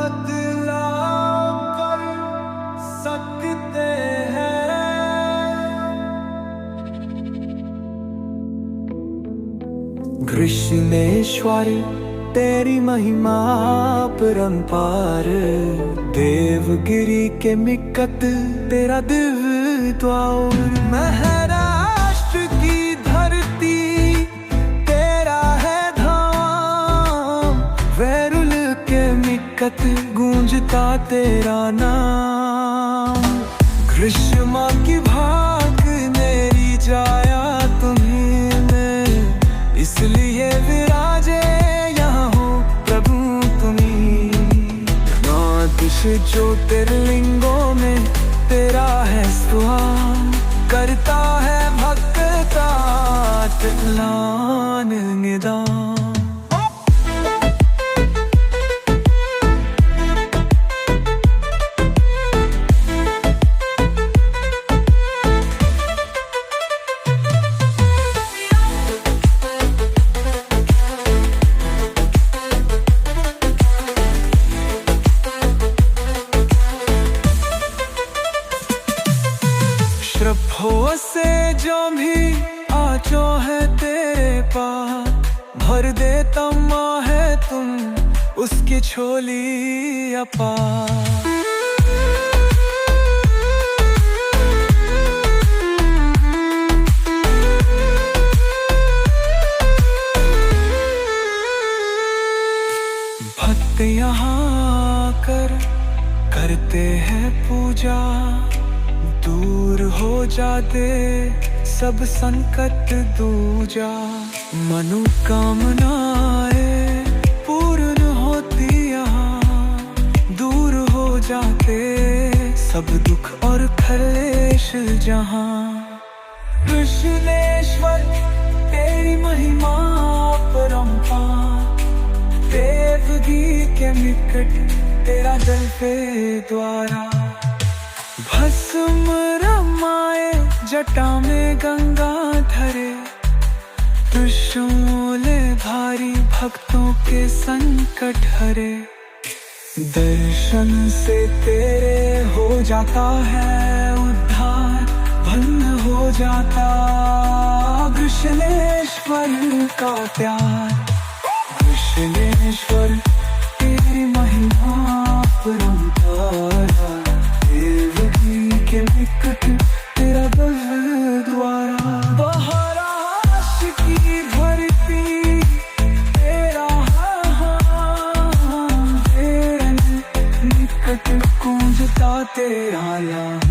बदला कर सकते हैं। कृष्णेश्वर तेरी महिमा परंपार, देवगिरी के निकट तेरा दिव्य द्वार। महाराष्ट्र की धरती तेरा है धाम, वैरुल के निकट गूंजता तेरा नाम। ग्रीष्मा की भाग मेरी जाया तुम्हीं में, इसलिए विराजे यहाँ हो प्रभु तुम्हीं। नौ ज्योतिर्लिंगों में तेरा है स्वाम, करता है भक्ता तिलान निदान। श्रद्धों से जो भी आजो है तेरे पास, भर देता माँ है तुम उसकी झोली अपार। भक्त यहाँ करते हैं पूजा, दूर हो जाते सब संकट दूजा। मनोकामनाएं पूर्ण होती यहाँ, दूर हो जाते सब दुख और क्लेश जहाँ। कृष्णेश्वर तेरी महिमा परंपार, देवगिरी के निकट तेरा जल पे द्वारा। भस्म रमाए जटा में गंगा धरे, त्रिशूल भारी भक्तों के संकट हरे। दर्शन से तेरे हो जाता है उद्धार, भंग हो जाता कृष्णेश्वर का प्यार। कृष्णेश्वर तेरी महिमा परंपार, के निकट तेरा दिव्य द्वारा। महाराष्ट्र की धरती तेरा तेरे निकट गूंजता तेरा नाम।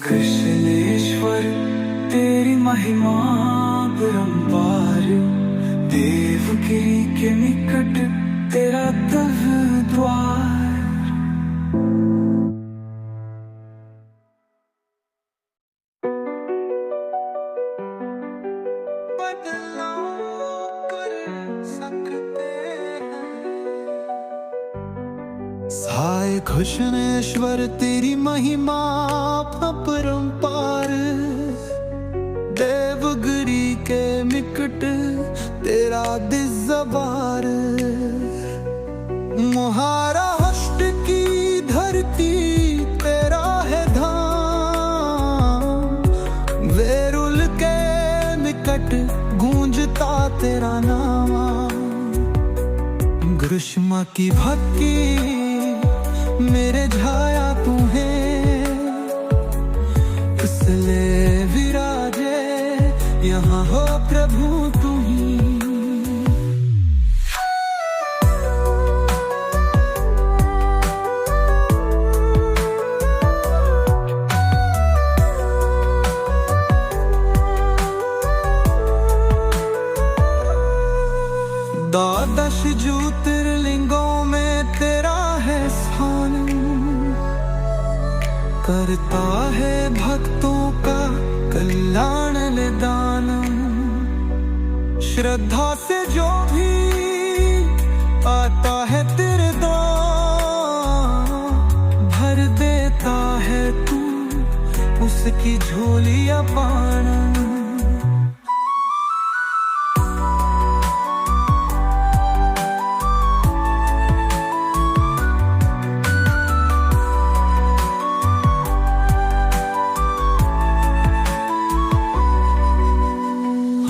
कृष्णेश्वर तेरी महिमा परंपार, देवगिरी के निकट तेरा दिव्य द्वार। बदला कर सकते हैं। साय कृष्णेश्वर तेरी महिमा परंपार, देवगिरी के निकट तेरा दिव्यद्वार। महाराष्ट्र की धरती तेरा है धाम, वैरुल के निकट गूंजता तेरा नाम। ग्रीष्मा की भक्ति मेरे झाया तुम्हें, इसलिए विराजे यहाँ हो प्रभु तुम्हीं। द्वादश ज्योतिर्लिंगों में तेरा है स्थान, करता है भक्तों का कल्याण निदान। श्रद्धा से जो भी आता है तेरे द्वार, भर देता है उसकी झोलियां पाना।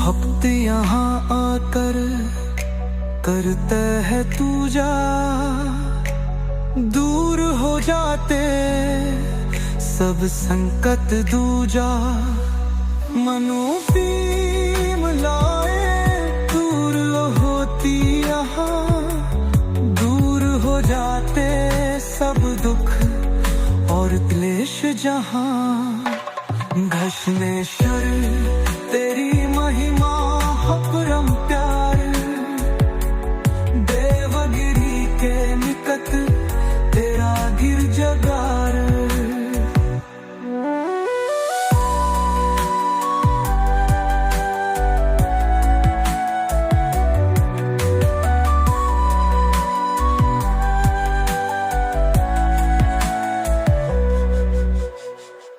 हफ्ते यहाँ आकर करता है तू जा, दूर हो जाते सब संकट दूजा। मनो पीम लाए दूर होती यहाँ, दूर हो जाते सब दुख और क्लेश जहाँ। घृष्णेश्वर तेरी महिमा अपरम प्यार, देवगिरी के निकट तेरा गिरजाघर।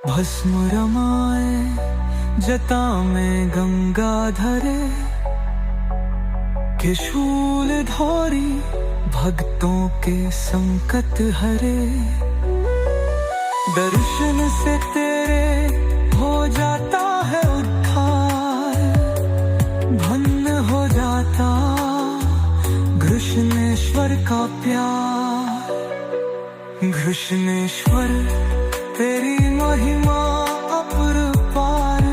भस्म रमाए जटा में गंगा धरे, के शूल धौरी भक्तों के संकट हरे। दर्शन से तेरे हो जाता है उद्धार, भन्न हो जाता घृष्णेश्वर का प्यार। घृष्णेश्वर तेरी महिमा अपरंपार,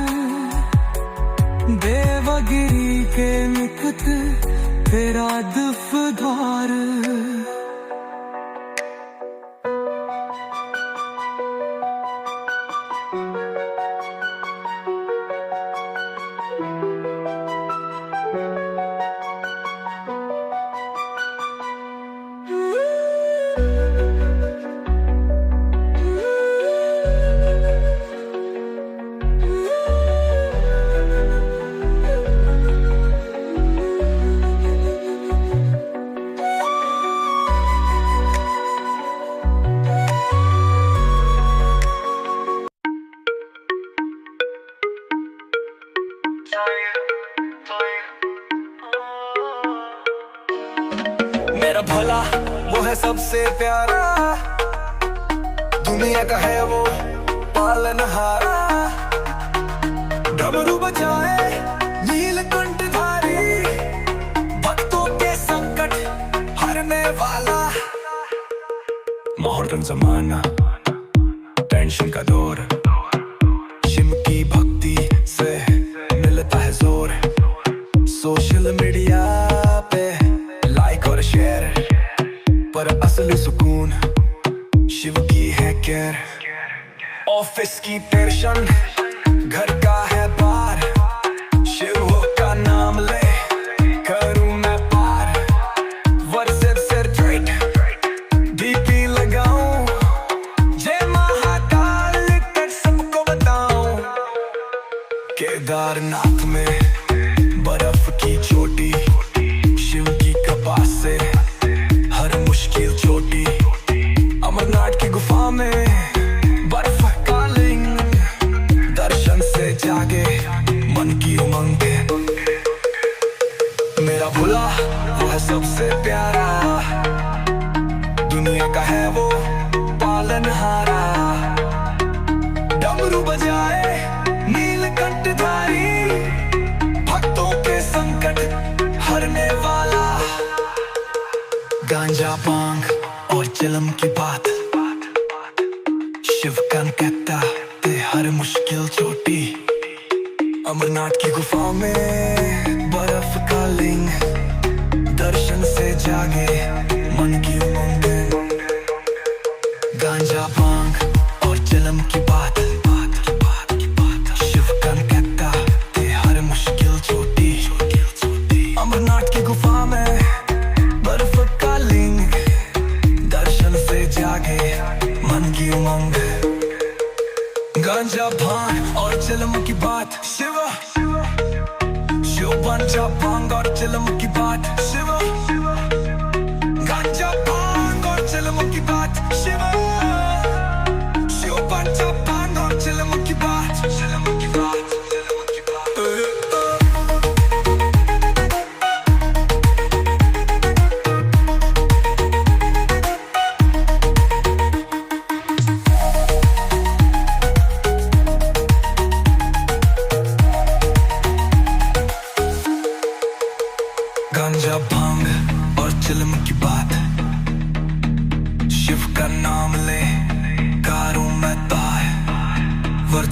देवगिरी के निकट तेरा दुफ द्वार। मेरा भला वो है सबसे प्यारा, दुनिया का है वो पालनहारा। डमरू बजाए नीलकंठधारी, भक्तों के संकट हरने वाला। मॉडर्न जमाना, टेंशन का दौर, शिव की भक्ति से मिलता है जोर। सोशल मीडिया पे लाइक और शेयर, पर असली सुकून शिव की है केयर। ऑफिस की टेंशन, घर का है बार, शिव का नाम ले करूं मैं पार। व्हाट्सएप से ट्वीट डीपी लगाऊं, जय महाकाल कर सबको बताऊं। केदारनाथ में बर्फ की चोटी, शिव की कृपा से हर मुश्किल चोटी। अमरनाथ की गुफा में बर्फ का लिंग, दर्शन से जागे मन की उमंगे। मेरा भोला वो है सबसे प्यारा, दुनिया का है वो पालनहारा। डमरू बजाए नीलकंठधारी, भक्तों के संकट हरने वाला। गांजा भांग और चिलम की बात, शिव कन कहता ते हर मुश्किल छोटी। अमरनाथ की गुफा में बर्फ का लिंग, दर्शन से जागे मन की उमंगे। गांजा भांग और चिलम की बात, शिव कन कहता ते हर मुश्किल छोटी। अमरनाथ की गुफा में बर्फ का लिंग, दर्शन से जागे मन की उमंग। गांजा भांग और चिलम की बात, शिव गांजा भांग और चिलम की बात, शिव गांजा भांग और चिलम की बात, शिव गांजा भांग और चिलम की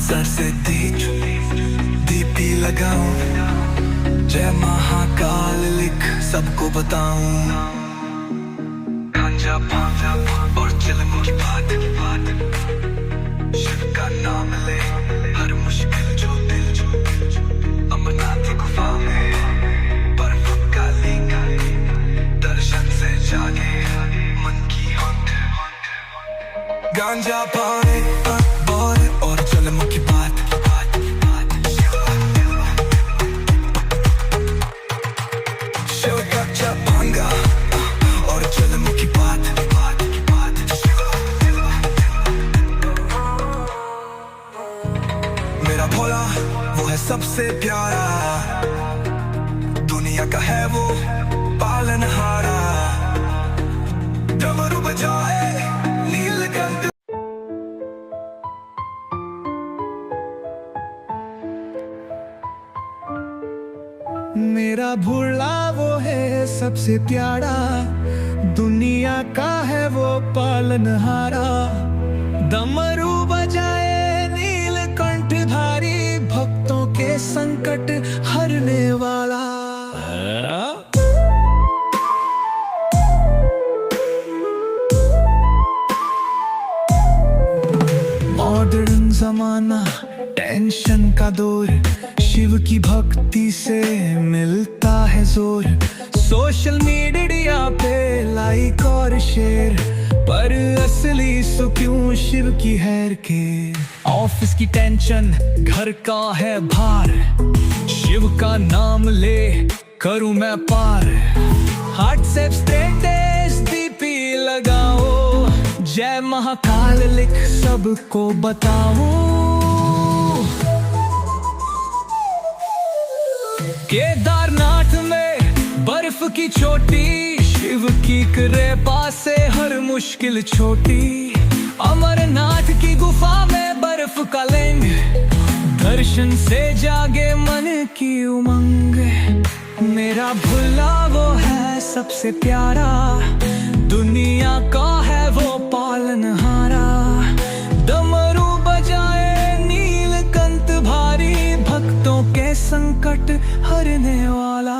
सर से दीपी लगाऊं, जय महाकाल लिख सबको बताऊं। गांजा भांग और चिलम की बात, शिव का नाम ले हर मुश्किल जो दिल, अमरनाथ की गुफा में बर्फ का लिंग, दर्शन से जागे मन की होंठ। गांजा पाए और चिलम की बात, शिव का भांगा और चिलम की बात। मेरा भोला वो है सबसे प्यारा, दुनिया का है वो पालनहारा। डमरू बजाए नीलकंठ, मेरा भोला वो है सबसे प्यारा, दुनिया का है वो पालनहारा। डमरू बजाए नीलकंठधारी, भक्तों के संकट हरने वाला। मॉडर्न जमाना, टेंशन का दौर, शिव की भक्ति से मिलता है जोर। सोशल मीडिया पे लाइक और शेयर, पर असली सुकून शिव की हैर के। ऑफिस की टेंशन, घर का है भार, शिव का नाम ले करूं मैं पार। व्हाट्सएप स्टेटस डीपी लगाओ, जय महाकाल लिख सबको बताओ। केदारनाथ में बर्फ की चोटी, शिव की कृपा से हर मुश्किल छोटी। अमरनाथ की गुफा में बर्फ का लिंग, दर्शन से जागे मन की उमंग। मेरा भोला वो है सबसे प्यारा, दुनिया का है वो पालनहारा। डमरू बजाए नीलकंठ भारी, भक्तों के संकट हरने वाला।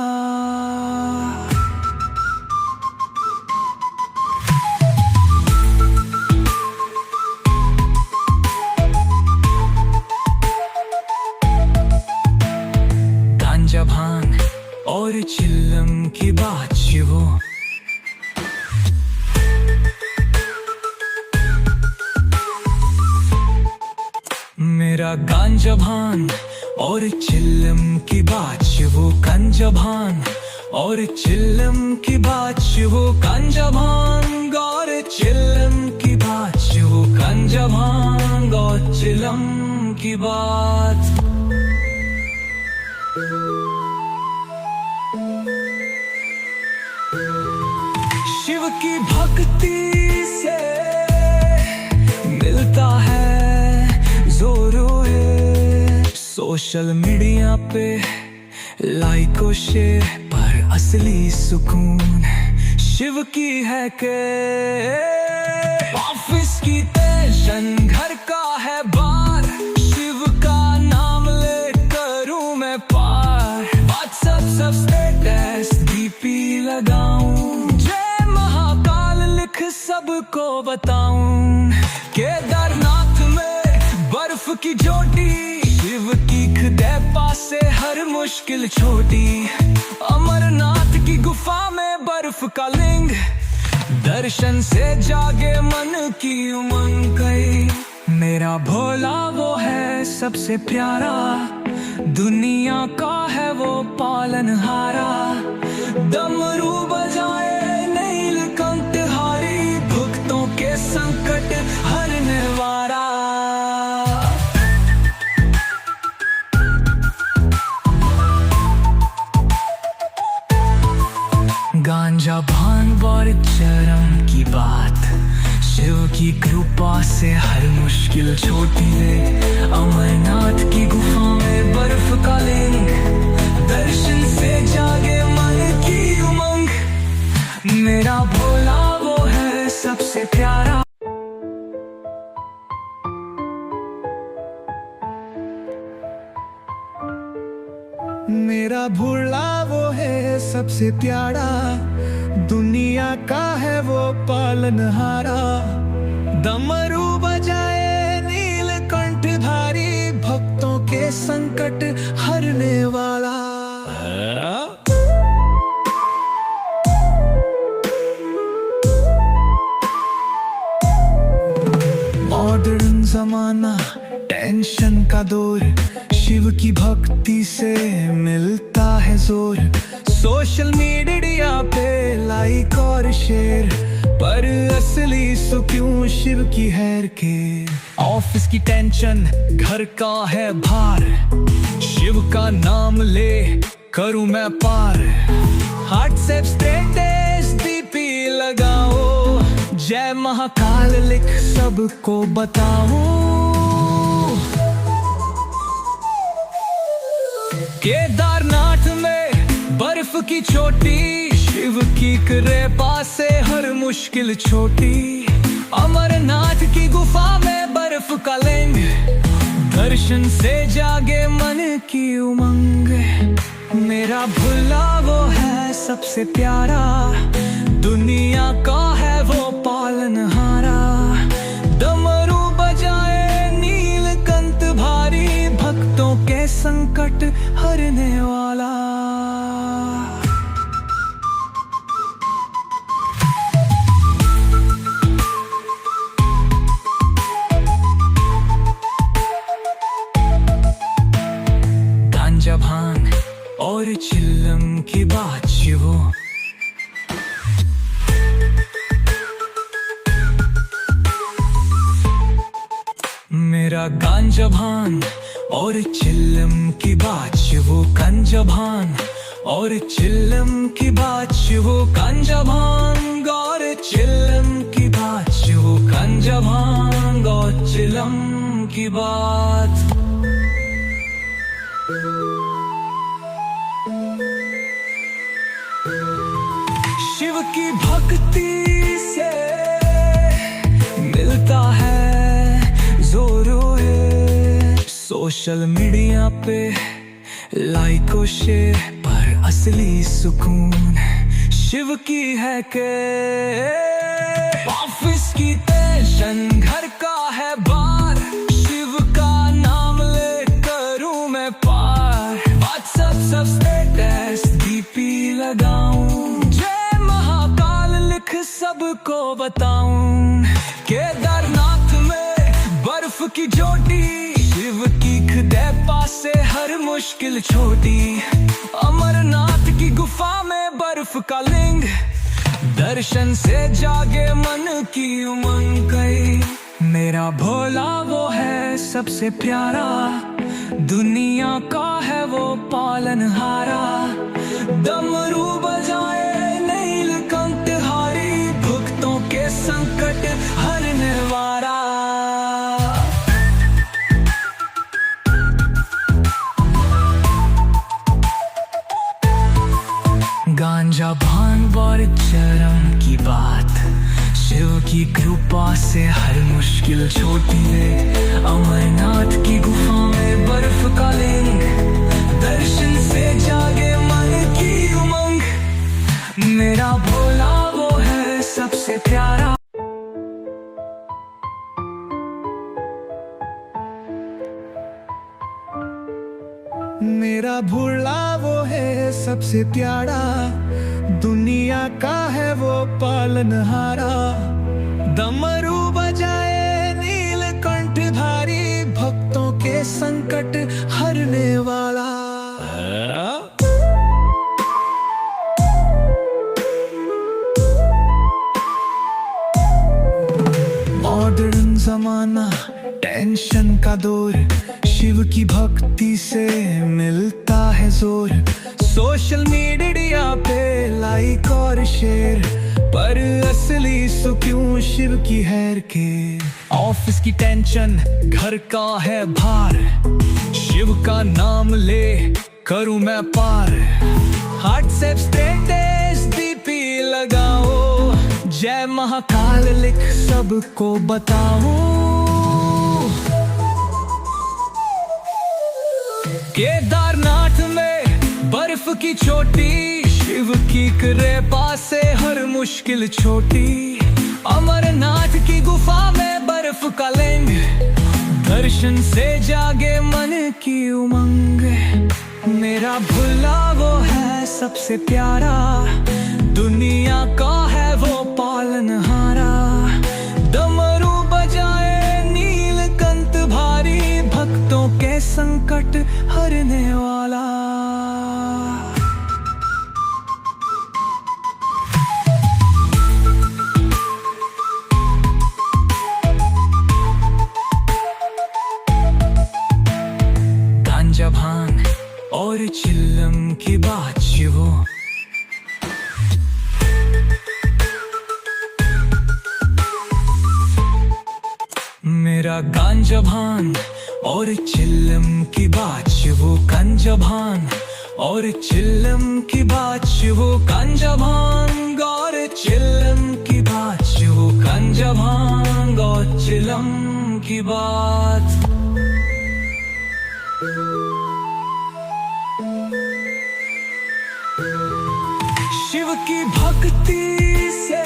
गांजा भांग और चिलम की बात शिवो, मेरा गांजा भांग और चिलम की बात शिवो। गांजा भांग और चिलम की बात शिवो, गांजा भांग और चिलम की बात शिवो। गांजा भांग और चिलम की बात। शिव की भक्ति से मिलता है जोरो है। सोशल मीडिया पे लाइक और शेयर, पर असली सुकून शिव की है के। ऑफिस की टेंशन, घर का है बार, शिव का नाम ले करूं मैं पार। व्हाट्सएप सब स्टेटस डीपी लगाऊं, जय महाकाल लिख सबको बताऊं। केदारनाथ में बर्फ की चोटी, शिव की कृपा से हर मुश्किल छोटी। अमरनाथ की गुफा में बर्फ का लिंग, दर्शन से जागे मन की उमंग गई। मेरा भोला वो है सबसे प्यारा, दुनिया का है वो पालनहारा। डमरू बजाए नीलकंठधारी, भक्तों के संकट हरने वाला। गांजा भांग और चरम की बात, शिव की कृपा से हर मुश्किल छोटी है। अमरनाथ की गुफा में बर्फ का लिंग, दर्शन से जागे मन की उमंग। मेरा भोला वो है सबसे प्यारा। मेरा भोला वो है सबसे प्यारा, दुनिया का है वो पालनहारा। डमरू बजाए नीलकंठ धारी, भक्तों के संकट हरने वाला। मॉडर्न जमाना, टेंशन का दौर, शिव की भक्ति से मिलता है जोर। सोशल मीडिया पे लाइक और शेयर, पर असली सुकून शिव की हैर के। ऑफिस की टेंशन, घर का है भार, शिव का नाम ले करूं मैं पार। व्हाट्सएप स्टेटस डीपी लगाओ, जय महाकाल लिख सबको बताऊं। केदारनाथ में बर्फ की चोटी, शिव की कृपा से हर मुश्किल छोटी। अमरनाथ की गुफा में बर्फ का लिंग, दर्शन से जागे मन की उमंग। मेरा भोला वो है सबसे प्यारा, दुनिया का है वो पालनहारा। डमरू बजाए नीलकंठ भारी, भक्तों के संकट हरने वाला। गांजा भांग और चिल्लम की बात शिवो, मेरा गांजा भांग और चिल्लम की बात शिवो। गांजा भांग और चिल्लम की बात शिवो। गांजा भांग और चिल्लम की बात शिवो। गांजा भांग और चिल्लम की बात। शिव की भक्ति से मिलता है जोरो है। सोशल मीडिया पे लाइक और शेयर, पर असली सुकून शिव की है के। ऑफिस की टेंशन, घर का है बार, शिव का नाम ले करूं मैं पार। व्हाट्सएप सब स्टेटस डीपी लगाऊं, जय महाकाल लिख सबको बताऊं। केदारनाथ में बर्फ की चोटी, शिव की कृपा से हर मुश्किल छोटी। अमरनाथ की गुफा में बर्फ का लिंग, दर्शन से जागे मन की उमंग गई। मेरा भोला वो है सबसे प्यारा, दुनिया का है वो पालनहारा। डमरू बजाए नीलकंठ हारी, भक्तों के संकट हरने वाला। गांजा भांग और चरम की बात, शिव की कृपा से हर मुश्किल छोटी है। अमरनाथ की गुफा में बर्फ का लिंग, दर्शन से जागे मन की उमंग। मेरा भोला वो है सबसे प्यारा। मेरा भोला वो है सबसे प्यारा, दुनिया का है वो पालनहारा। डमरू बजाए नीलकंठ धारी, भक्तों के संकट हरने वाला। मॉडर्न जमाना, टेंशन का दौर, शिव की भक्ति से मिलता है जोर। सोशल मीडिया पे लाइक और शेयर, पर असली सुकून शिव की हैर के। ऑफिस की टेंशन, घर का है भार, शिव का नाम ले करूं मैं पार। व्हाट्सएप स्टेटस डीपी लगाओ, जय महाकाल लिख सबको बताऊं। केदारनाथ में बर्फ की चोटी, शिव की कृपा से हर मुश्किल छोटी। अमरनाथ की गुफा में बर्फ का लिंग, दर्शन से जागे मन की उमंग। मेरा भोला वो है सबसे प्यारा, दुनिया का है वो पालनहारा। डमरू बजाए नीलकंठ भारी, भक्तों के संकट हरने वाला। गांजा भांग और चिल्लम की बात शिवो, मेरा गांजा भांग और चिल्लम की बात शिवो। गांजा भांग और चिल्लम की बात शिवो। गांजा भांग और चिल्लम की बात शिवो। गांजा भांग और चिल्लम की बात। शिव की भक्ति से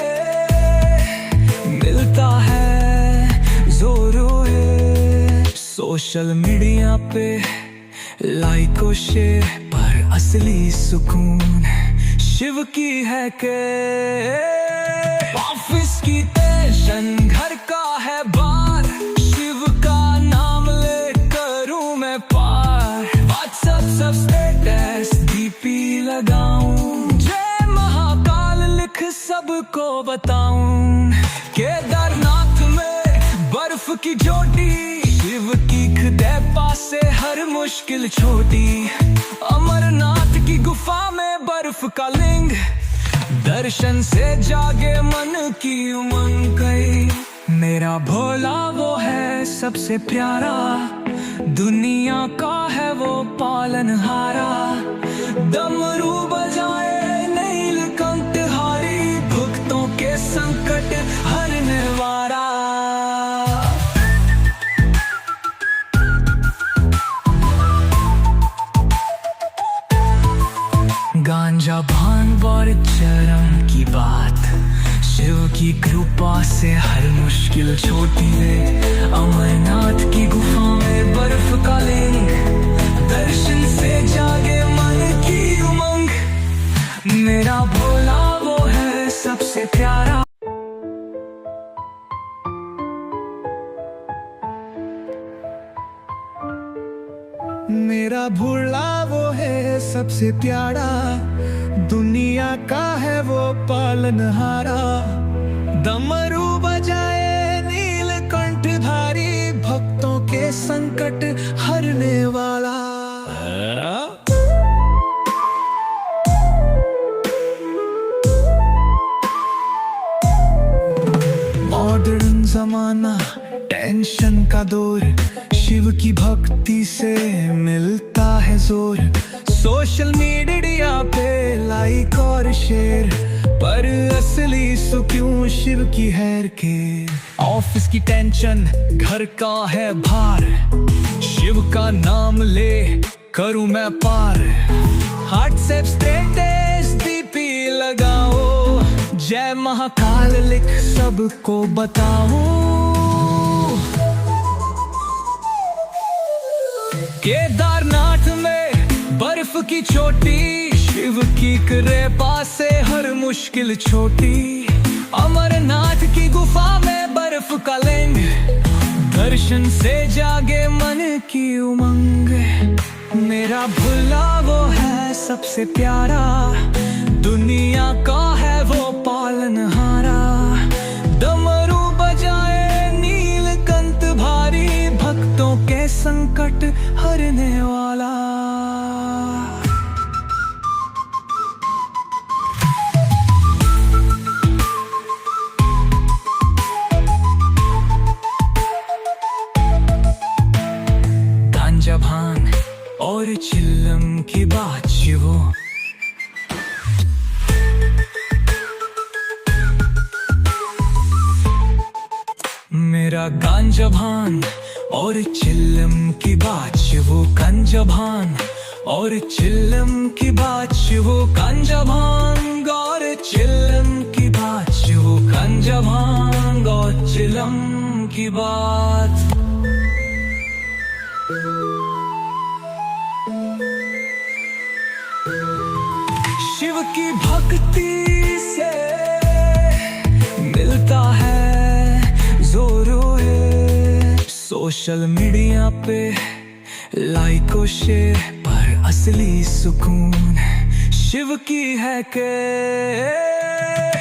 मिलता है जोरो है। सोशल मीडिया पे लाइक और शेयर पर असली सुकून शिव की है के। ऑफिस की टेंशन घर का है बार, शिव का नाम ले करूं मैं पार। व्हाट्सएप सब स्टेटस डीपी लगाऊं, जय महाकाल लिख सबको बताऊं। केदारनाथ में बर्फ की चोटी, शिव की कृपा से हर मुश्किल छोटी। अमरनाथ की गुफा में बर्फ का लिंग, दर्शन से जागे मन की उमंग गई। मेरा भोला वो है सबसे प्यारा, दुनिया का है वो पालनहारा। डमरू बजाए नीलकंठ हारी, भक्तों के संकट हरने वाला। गांजा भांग और चरम की बात, शिव की कृपा से हर मुश्किल छोटी है। अमरनाथ की गुफा में बर्फ का लिंग, दर्शन से जागे मन की उमंग। मेरा भोला वो है सबसे प्यारा। मेरा भोला वो है सबसे प्यारा, दुनिया का है वो पालनहारा। डमरू बजाए नीलकंठ धारी, भक्तों के संकट हरने वाला। मॉडर्न जमाना, टेंशन का दौर, शिव की भक्ति से मिलता है जोर। सोशल मीडिया पे लाइक और शेयर पर असली सुकून शिव की हैर के। ऑफिस की टेंशन घर का है भार, शिव का नाम ले करूं मैं पार। व्हाट्सएप स्टेटस डीपी लगाओ, जय महाकाल लिख सबको बताओ। केदारनाथ में बर्फ की चोटी, शिव की कृपा से हर मुश्किल छोटी। अमरनाथ की गुफा में बर्फ का लिंग, दर्शन से जागे मन की उमंग। मेरा भोला वो है सबसे प्यारा, दुनिया का है वो पालनहारा। डमरू बजाए नीलकंठ भारी, भक्तों के संकट हरने वाला। गांजा भांग और चिल्लम की बात शिवो, मेरा गांजा भांग और चिल्लम की बात शिवो। गांजा भांग और चिल्लम की बात शिवो गांजा भांग और चिल्लम की बात शिवो गांजा भांग और चिल्लम की बात। शिव की भक्ति से मिलता है जोरों। सोशल मीडिया पे लाइक और शेयर पर असली सुकून शिव की है के।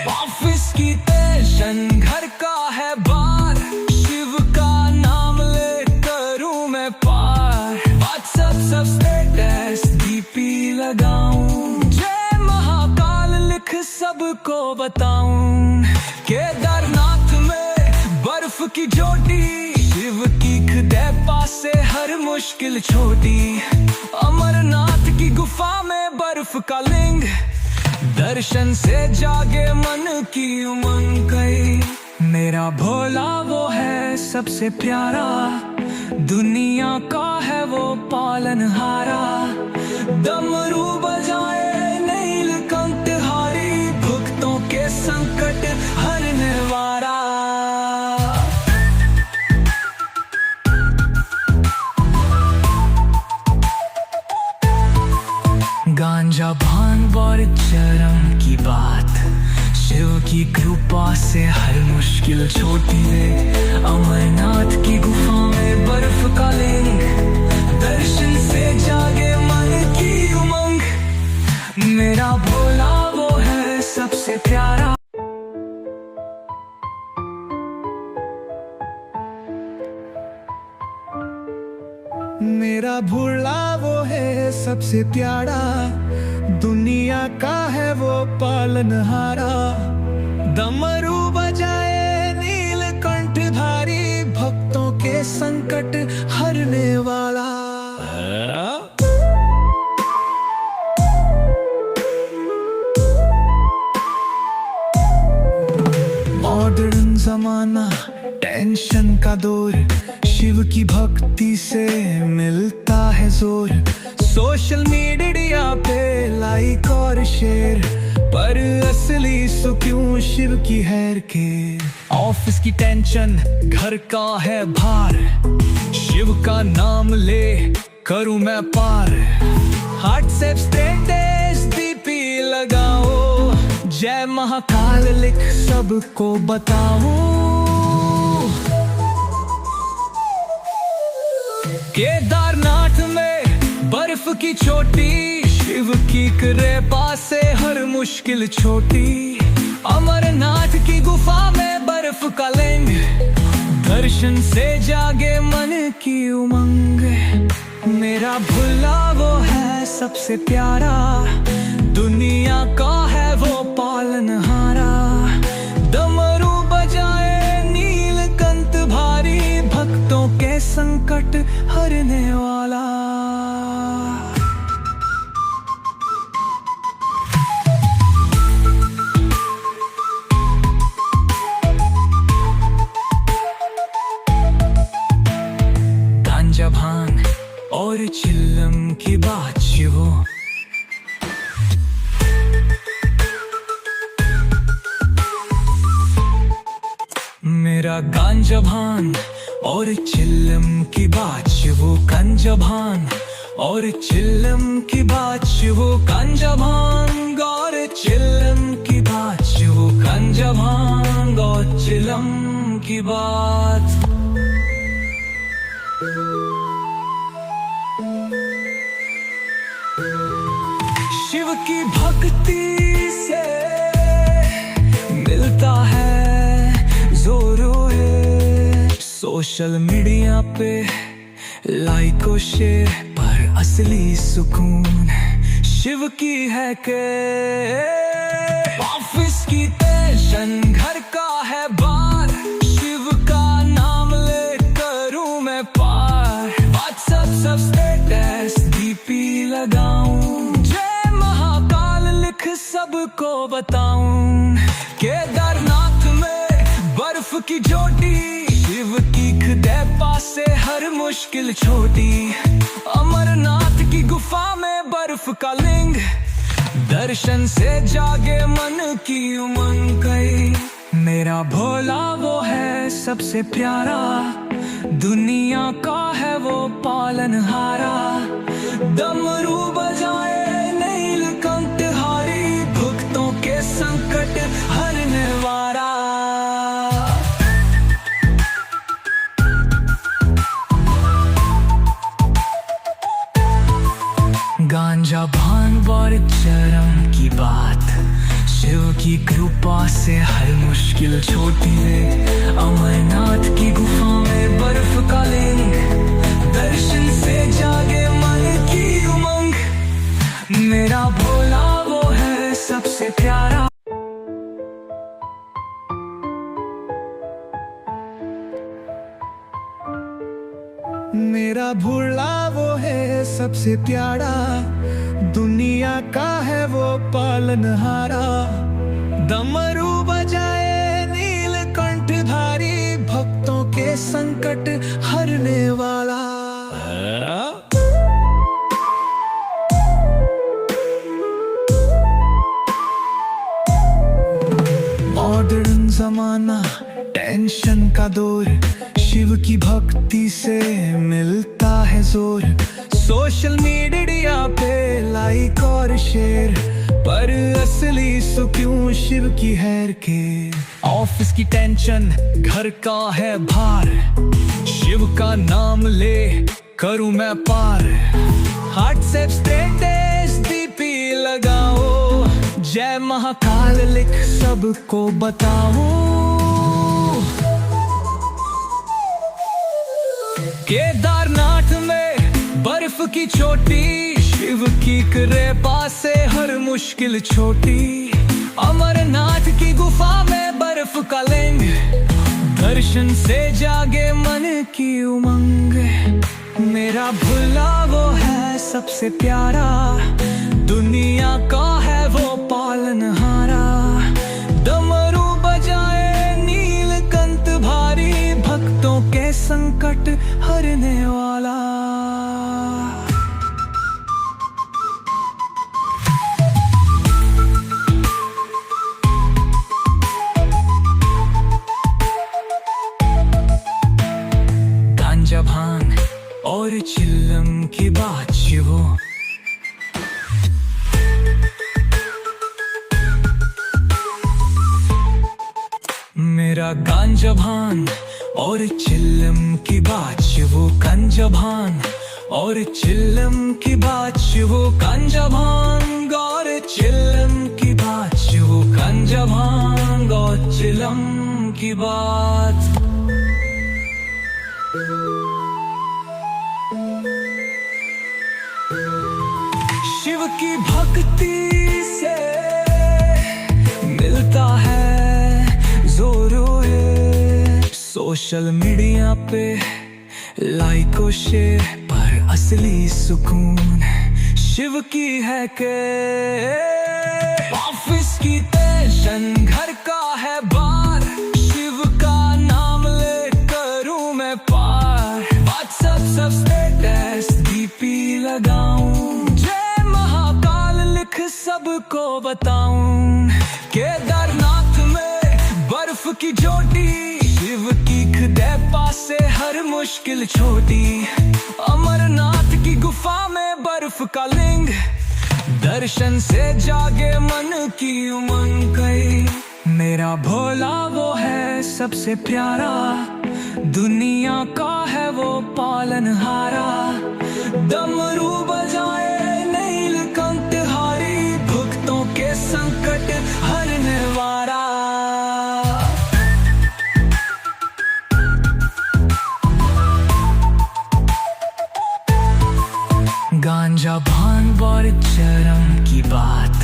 ऑफिस की टेंशन घर का है बार, शिव का नाम ले करूं मैं पार। व्हाट्सएप सब स्टेटस डीपी लगाऊं, जय महाकाल लिख सबको बताऊं। केदारनाथ में बर्फ की चोटी, शिव की खुदे पासे हर मुश्किल छोटी। अमरनाथ की गुफा में बर्फ का लिंग, दर्शन से जागे मन की उमंग गई। मेरा भोला वो है सबसे प्यारा, दुनिया का है वो पालनहारा। डमरू बजाए नीलकंठहारी, भक्तों के संकट हरने वाला। गांजा भांग और चरम की बात, शिव की कृपा से हर मुश्किल छोटी है। अमरनाथ की गुफा में बर्फ का लिंग, दर्शन से जागे मन की उमंग। मेरा भोला वो है सबसे प्यारा। मेरा भोला वो है सबसे प्यारा, दुनिया का है वो पालनहारा। डमरू बजाए नीलकंठधारी, भक्तों के संकट हरने वाला। मॉडर्न जमाना, टेंशन का दौर, शिव की भक्ति से मिलता है जोर। सोशल मीडिया पे लाइक और शेयर पर असली सुकून शिव की हैर के। ऑफिस की टेंशन घर का है भार, शिव का नाम ले करूं मैं पार। व्हाट्सएप स्टेटस डीपी लगाओ, जय महाकाल लिख सबको बताऊं। केदारनाथ में बर्फ की चोटी, शिव की कृपा से हर मुश्किल छोटी। अमरनाथ की गुफा में बर्फ का लिंग, दर्शन से जागे मन की उमंग। मेरा भोला वो है सबसे प्यारा, दुनिया का है वो पालनहारा। डमरू बजाए नीलकंठ भारी, भक्तों के संकट हरने वाला। गांजा भांग और चिल्लम की बात शिवो। मेरा गांजा भांग और चिल्लम की बात शिवो गांजा भांग और चिल्लम की बात शिवो गांजा भांग और चिल्लम की बात शिवो गांजा भांग और चिल्लम की बात। शिव की भक्ति से मिलता है जोरों। सोशल मीडिया पे लाइक और शेयर पर असली सुकून शिव की है के। ऑफिस की टेंशन घर का है बार, शिव का नाम ले करूं मैं पार। व्हाट्सएप सब स्टेटस डीपी लगाऊं, जय महाकाल लिख सबको बताऊं। केदारनाथ में बर्फ की चोटी, शिव की खुदे पासे हर मुश्किल छोटी। अमरनाथ की गुफा में बर्फ का लिंग, दर्शन से जागे मन की उमंग गई। मेरा भोला वो है सबसे प्यारा, दुनिया का है वो पालनहारा। डमरू बजाए नीलकंठहारी, भक्तों के संकट हरने वाला। गांजा भांग और चरम की बात, शिव की कृपा से हर मुश्किल छोटी है। अमरनाथ की गुफा में बर्फ का लिंग, दर्शन से जागे मन की उमंग। मेरा भोला वो है सबसे प्यारा। मेरा भोला वो है सबसे प्यारा, दुनिया का है वो पालनहारा। डमरू बजाए नीलकंठधारी, भक्तों के संकट हरने वाला। मॉडर्न जमाना, टेंशन का दौर, शिव की भक्ति से मिलता है जोर। सोशल मीडिया पे लाइक और शेयर, पर असली सुकून शिव की हैर के। ऑफिस की टेंशन, घर का है भार, शिव का नाम ले करूं मैं पार। व्हाट्सएप स्टेटस डीपी लगाओ, जय महाकाल लिख सबको बताओ। केदारनाथ में बर्फ की चोटी, शिव की कृपा से हर मुश्किल छोटी। अमरनाथ की गुफा में बर्फ का लिंग, दर्शन से जागे मन की उमंग। मेरा भोला वो है सबसे प्यारा, दुनिया का है वो पालनहारा। डमरू बजाए नीलकंठ भारी, भक्तों के संकट हरने वाला। गांजा भांग और चिल्लम की बात शिवो, मेरा गांजा भांग और चिल्लम की बात शिवो। गांजा भांग और चिल्लम की बात शिवो। गांजा भांग और चिल्लम की बात शिवो। गांजा भांग और चिल्लम की बात। शिव की भक्ति से मिलता है जोरो है। सोशल मीडिया पे लाइक और शेयर, पर असली सुकून शिव की है के। ऑफिस की टेंशन, घर का है बार, शिव का नाम ले करूं मैं पार। व्हाट्सएप सब स्टेटस डीपी लगाऊं, जय महाकाल लिख सबको बताऊं। केदारनाथ में बर्फ की चोटी, शिव की कृपा से हर मुश्किल छोटी। अमरनाथ की गुफा में बर्फ का लिंग, दर्शन से जागे मन की उमंग गई। मेरा भोला वो है सबसे प्यारा, दुनिया का है वो पालनहारा। डमरू बजाए नीलकंठहारी, भक्तों के संकट हरने वाला। गांजा भांग और चरम की बात,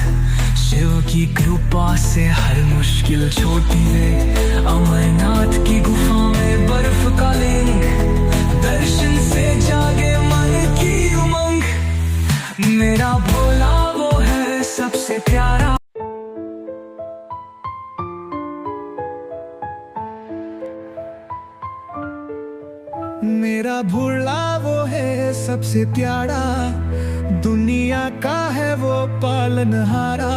शिव की कृपा से हर मुश्किल छोटी है। अमरनाथ की गुफा में बर्फ का लिंग, दर्शन से जागे मन की उमंग। मेरा भोला वो है सबसे प्यारा। मेरा भोला वो है सबसे प्यारा, दुनिया का है वो पालनहारा।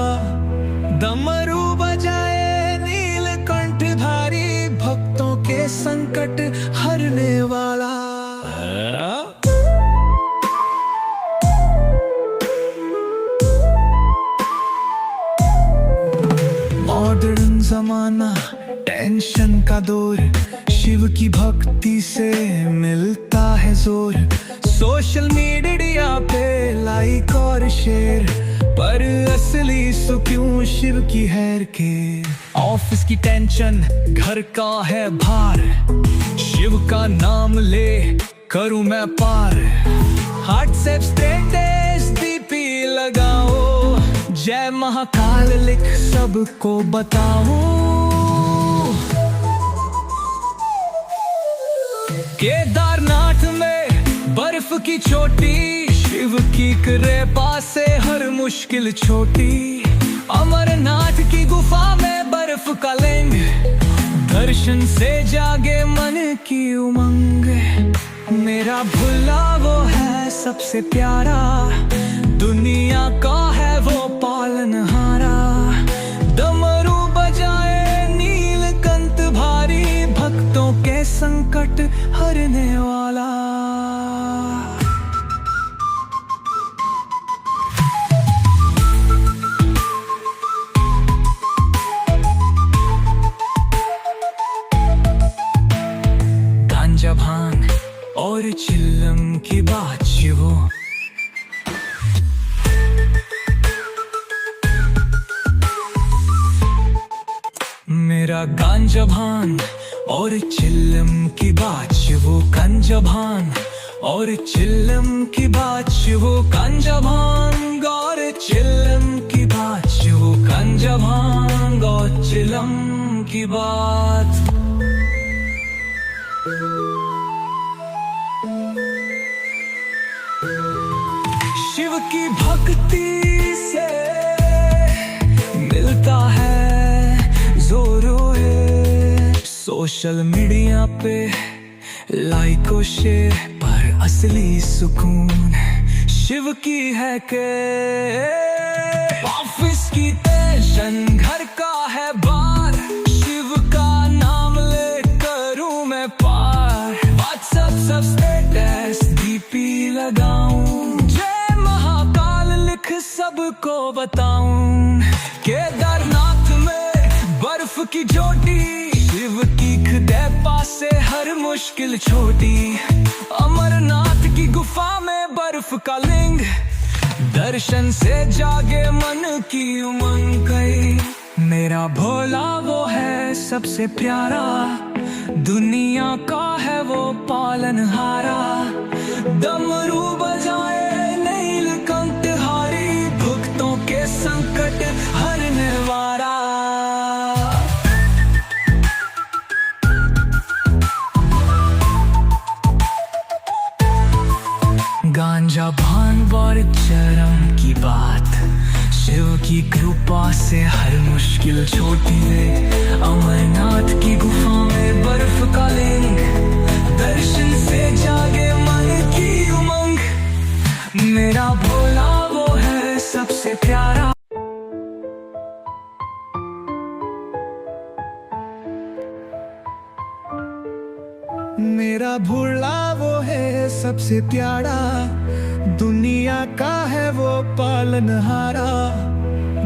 डमरू बजाए नीलकंठधारी, भक्तों के संकट हरने वाला। मॉडर्न जमाना, टेंशन का दौर, शिव की भक्ति से मिलता है जोर। सोशल मीडिया पे लाइक और शेयर, पर असली सुकून शिव की हैर के। ऑफिस की टेंशन, घर का है भार, शिव का नाम ले करूं मैं पार। व्हाट्सएप स्टेटस डीपी लगाओ, जय महाकाल लिख सबको बताओ। केदारनाथ में बर्फ की चोटी, शिव की कृपा से हर मुश्किल छोटी। अमरनाथ की गुफा में बर्फ का लिंग, दर्शन से जागे मन की उमंग। मेरा भोला वो है सबसे प्यारा, दुनिया का है वो पालनहारा। डमरू बजाए नीलकंठ भारी, भक्तों के संकट हरने वाला। गांजा भांग और चिल्लम की बात शिवो, मेरा गांजा भांग और चिल्लम की बात शिवो। गांजा भांग और चिल्लम की बात शिवो। गांजा भांग और चिल्लम की बात शिवो। गांजा भांग और चिल्लम की बात। शिव की भक्ति से मिलता है जोरों है। सोशल मीडिया पे लाइक और शेयर, पर असली सुकून शिव की है के। ऑफिस की टेंशन, घर का है बार, शिव का नाम ले करूं मैं पार। व्हाट्सएप सब स्टेटस डीपी लगाऊं, जय महाकाल लिख सबको बताऊं। केदारनाथ में बर्फ की चोटी, शिव की कृपा से हर मुश्किल छोटी। अमरनाथ की गुफा में बर्फ का लिंग, दर्शन से जागे मन की उमंग गई। मेरा भोला वो है सबसे प्यारा, दुनिया का है वो पालनहारा। डमरू बजाए नीलकंठधारी, भक्तों के संकट हरने वाला। गांजा भांग और चरम की बात, शिव की कृपा से हर मुश्किल छोटी है। अमरनाथ की गुफा में बर्फ का लिंग, दर्शन से जागे मन की उमंग। मेरा भोला वो है सबसे प्यारा। मेरा भोला वो है सबसे प्यारा, दुनिया का है वो पालनहारा।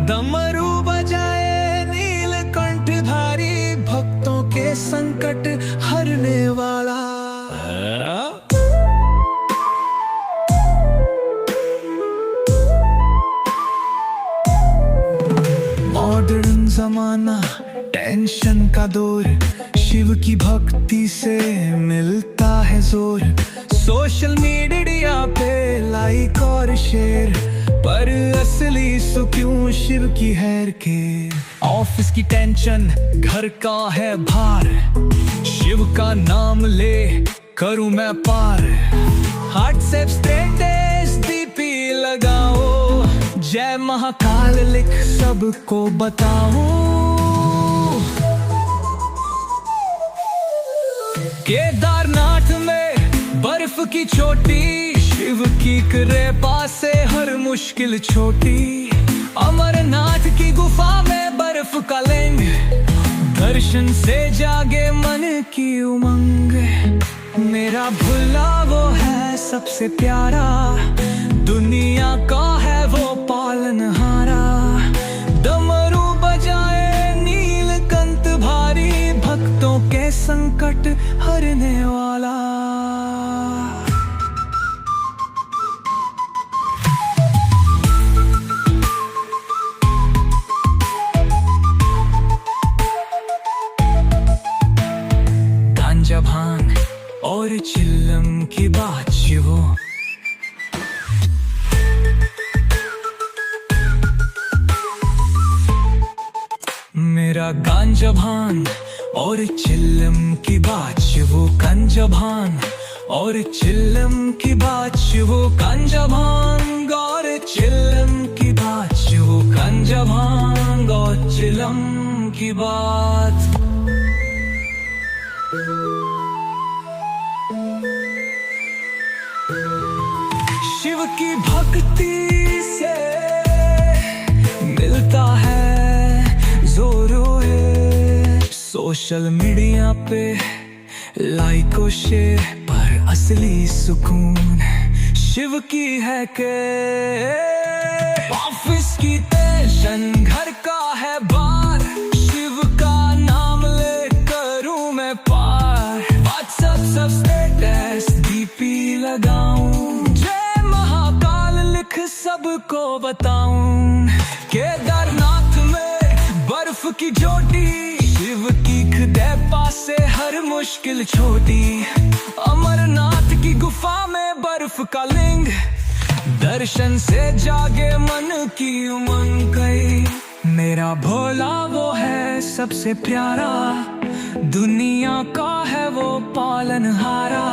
डमरू बजाए नीलकंठधारी, भक्तों के संकट हरने वाला। मॉडर्न जमाना, टेंशन का दौर, शिव की भक्ति से मिलता है जोर। सोशल मीडिया पे लाइक और शेयर, पर असली सुकून शिव की हैर के। ऑफिस की टेंशन, घर का है भार, शिव का नाम ले करूं मैं पार। व्हाट्सएप स्टेटस डीपी लगाओ, जय महाकाल लिख सबको बताओ। केदारनाथ में बर्फ की चोटी, शिव की कृपा से हर मुश्किल छोटी। अमरनाथ की गुफा में बर्फ का लिंग, दर्शन से जागे मन की उमंग। मेरा भुला वो है सबसे प्यारा, दुनिया का है वो पालनहारा। डमरू बजाए नीलकंठ भारी, भक्तों के संकट हरने वाला। गांजा भांग और चिल्लम की बात वो, मेरा गांजा भांग और चिल्लम की बात वो। गांजा भांग और चिल्लम की बात वो। गांजा भांग और चिल्लम की बात वो। गांजा भांग और चिल्लम की बात। शिव की भक्ति से मिलता है जोरो है। सोशल मीडिया पे लाइक और शेयर पर असली सुकून शिव की है के। ऑफिस की टेंशन घर का है बार, शिव का नाम ले करूं मैं पार। व्हाट्सएप सब स्टेटस डीपी लगाऊं, जय महाकाल लिख सबको बताऊं। केदारनाथ में बर्फ की चोटी, शिव की कृपा से हर मुश्किल छोटी। अमरनाथ की गुफा में बर्फ का लिंग, दर्शन से जागे मन की उमंग गई। मेरा भोला वो है सबसे प्यारा, दुनिया का है वो पालनहारा।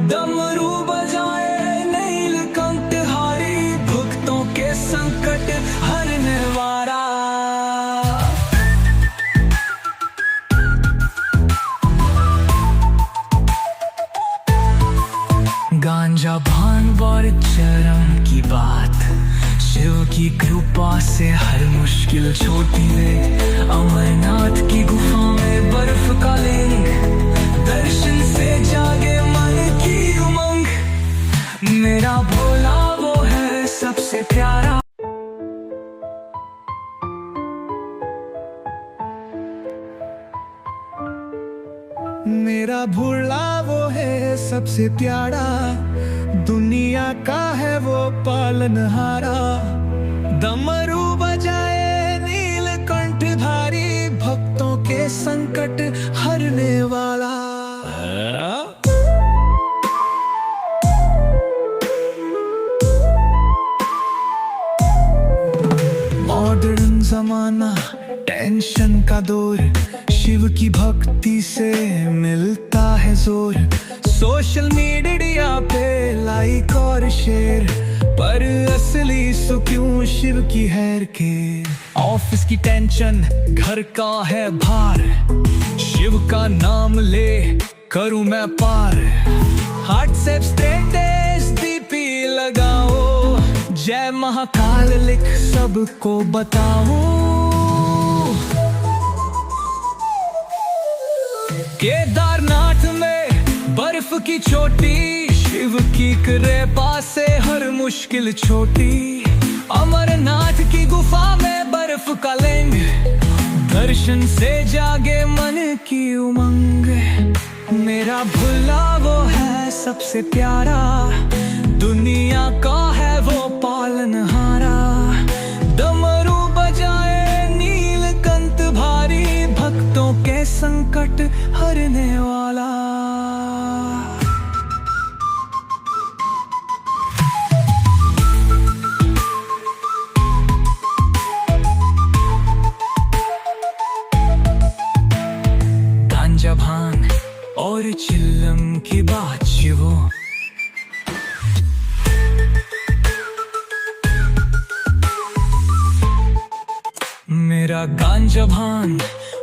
डमरू बजाए नीलकंठ हारी, भक्तों के संकट हरने वाला। गांजा भांग और चरम की बात, शिव की कृपा से हर मुश्किल छोटी है। अमरनाथ की गुफा में बर्फ का लिंग, दर्शन से जागे मन की उमंग। मेरा भोला वो है सबसे प्यारा। मेरा भोला वो है सबसे प्यारा, दुनिया का है वो पालनहारा। डमरू बजाए नीलकंठ भारी, भक्तों के संकट हरने वाला। मॉडर्न जमाना, टेंशन का दौर, शिव की भक्ति से मिलता है जोर। सोशल मीडिया पे लाइक और शेयर, पर असली सुकून शिव की हैर के। ऑफिस की टेंशन घर का है भार, शिव का नाम ले करूं मैं पार। व्हाट्सएप स्टेटस डीपी लगाओ, जय महाकाल लिख सबको बताऊं। केदारनाथ में बर्फ की चोटी, शिव की कृपा से हर मुश्किल छोटी। अमरनाथ की गुफा में बर्फ का लिंग, दर्शन से जागे मन की उमंग। मेरा भुला वो है सबसे प्यारा, दुनिया का है वो पालनहारा। डमरू बजाए नीलकंठ भारी, भक्तों के संकट हरने वाला। गांजा भांग और चिल्लम की बात वो, मेरा गांजा भांग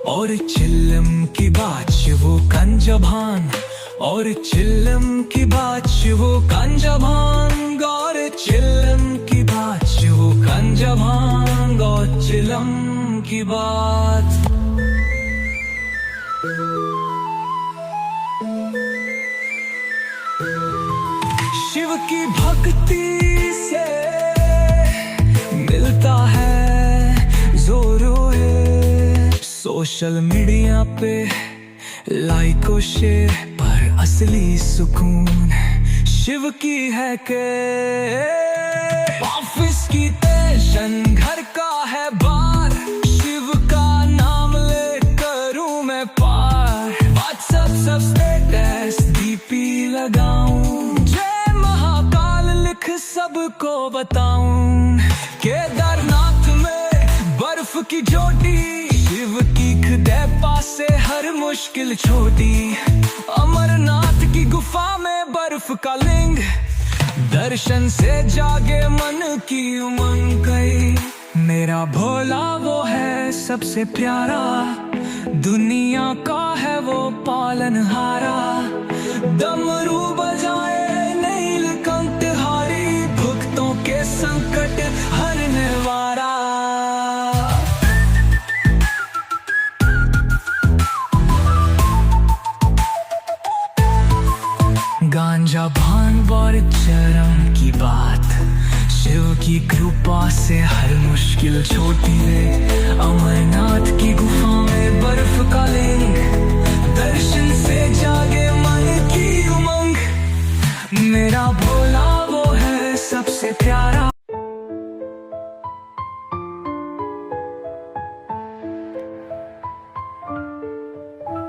और चिल्लम की बात वो। गांजा भांग और चिल्लम की बात वो। गांजा भांग और चिल्लम की बात। बात। शिव की भक्ति से मिलता है जोरों। सोशल मीडिया पे लाइक और शेयर पर असली सुकून शिव की है के। ऑफिस की टेंशन घर का है बार, शिव का नाम ले करूं मैं पार। व्हाट्सएप सब स्टेटस डीपी लगाऊं, जय महाकाल लिख सबको बताऊं। केदारनाथ में बर्फ की चोटी, शिव की खुदे पासे हर मुश्किल छोटी। अमरनाथ की गुफा में बर्फ का लिंग, दर्शन से जागे मन की उमंग गई। मेरा भोला वो है सबसे प्यारा, दुनिया का है वो पालनहारा। डमरू बजाए नीलकंठहारी, भक्तों के संकट हरने वाला। गांजा भांग और चरम की बात, शिव की कृपा से हर मुश्किल छोटी है। अमरनाथ की गुफा में बर्फ का लिंग, दर्शन से जागे मन की उमंग। मेरा भोला वो है सबसे प्यारा।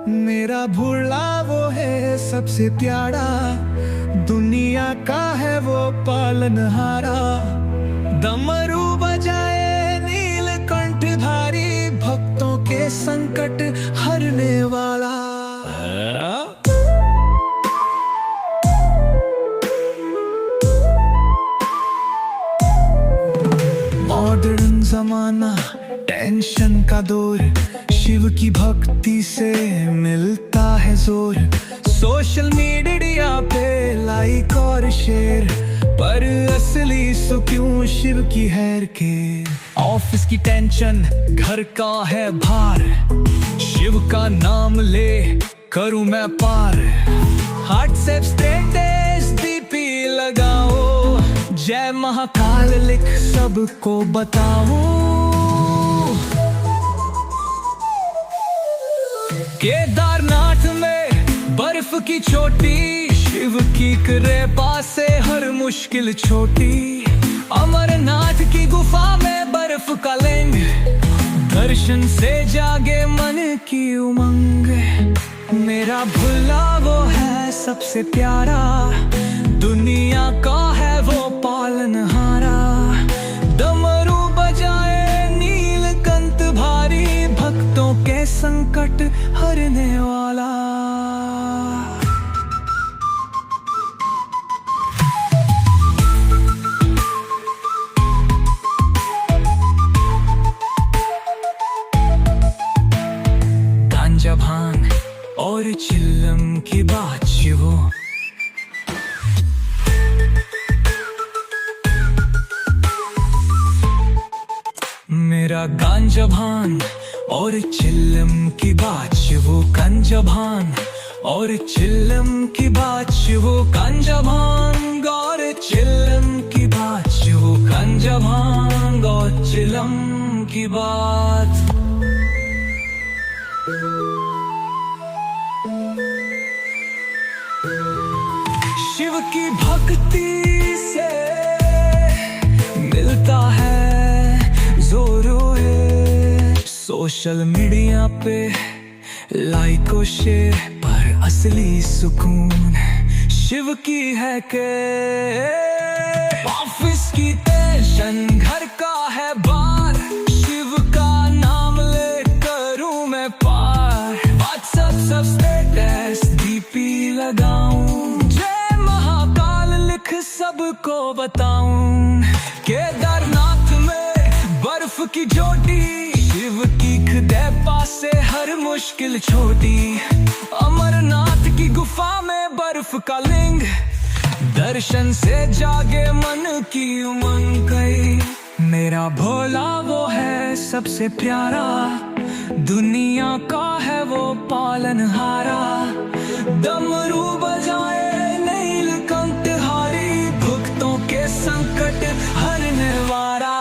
मेरा भोला वो है सबसे प्यारा, दुनिया का है वो पालनहारा। डमरू बजाए नीलकंठधारी, भक्तों के संकट हरने वाला। मॉडर्न जमाना, टेंशन का दौर, शिव की भक्ति से मिलता है जोर। सोशल मीडिया पे लाइक और शेयर पर असली सुकून शिव की हैर के। ऑफिस की टेंशन घर का है भार, शिव का नाम ले करूं मैं पार। व्हाट्सएप स्टेटस डीपी लगाओ, जय महाकाल लिख सबको बताओ। केदारनाथ में बर्फ की चोटी, शिव की कृपा से हर मुश्किल छोटी। अमरनाथ की गुफा में बर्फ का लिंग, दर्शन से जागे मन की उमंग। मेरा भोला वो है सबसे प्यारा, दुनिया का है वो पालनहारा। डमरू बजाए नीलकंठ भारी, भक्तों के संकट हरने वाला। गांजा भांग और चिल्लम की बात शिवो, मेरा गांजा भांग और चिल्लम की बात शिवो। गांजा भांग और चिल्लम की बात शिवो। गांजा भांग और चिल्लम की बात शिवो। गांजा भांग और चिल्लम की बात। शिव की भक्ति से मिलता है जोरों। सोशल मीडिया पे लाइक और शेयर पर असली सुकून शिव की है के। ऑफिस की टेंशन घर का है बार, शिव का नाम ले करूं मैं पार। व्हाट्सएप सब स्टेटस डीपी लगाऊं, जय महाकाल लिख सबको बताऊं। केदारनाथ में बर्फ की चोटी, शिव की खुदे पासे हर मुश्किल छोटी। अमरनाथ की गुफा में बर्फ का लिंग, दर्शन से जागे मन की उमंग गई। मेरा भोला वो है सबसे प्यारा, दुनिया का है वो पालनहारा। डमरू बजाए नीलकंठधारी, भक्तों के संकट हरने वाला।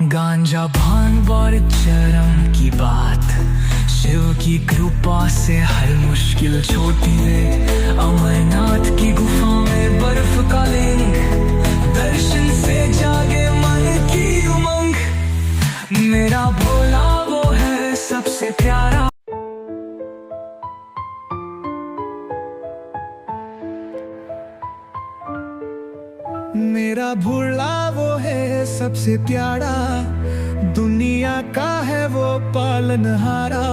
गांजा भांग और चरम की बात, शिव की कृपा से हर मुश्किल छोटी है। अमरनाथ की गुफा में बर्फ का लिंग, दर्शन से जागे मन की उमंग। मेरा भोला वो है सबसे प्यारा। मेरा भोला वो है सबसे प्यारा, दुनिया का है वो पालनहारा।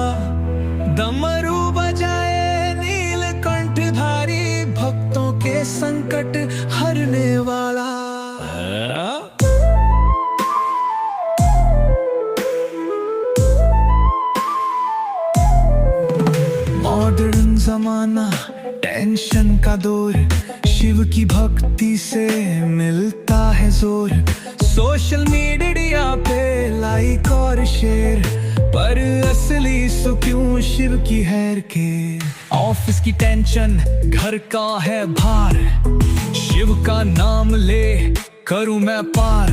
डमरू बजाए नीलकंठधारी, भक्तों के संकट हरने वाला। मॉडर्न जमाना, टेंशन का दौर, शिव की भक्ति से मिलता है जोर। सोशल मीडिया पे लाइक और शेयर, पर असली सुख क्यों शिव की हैर के। ऑफिस की टेंशन, घर का है भार, शिव का नाम ले करूं मैं पार।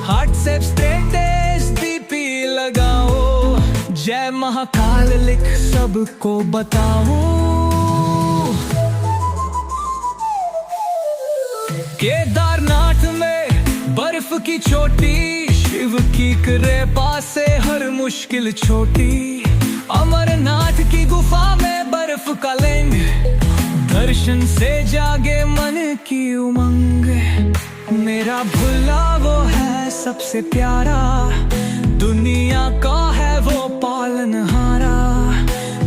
व्हाट्सएप स्टेटस डीपी लगाओ, जय महाकाल लिख सबको बताओ। केदारनाथ में बर्फ की चोटी, शिव की कृपा से हर मुश्किल छोटी। अमरनाथ की गुफा में बर्फ का लिंग, दर्शन से जागे मन की उमंग। मेरा भोला वो है सबसे प्यारा, दुनिया का है वो पालनहारा।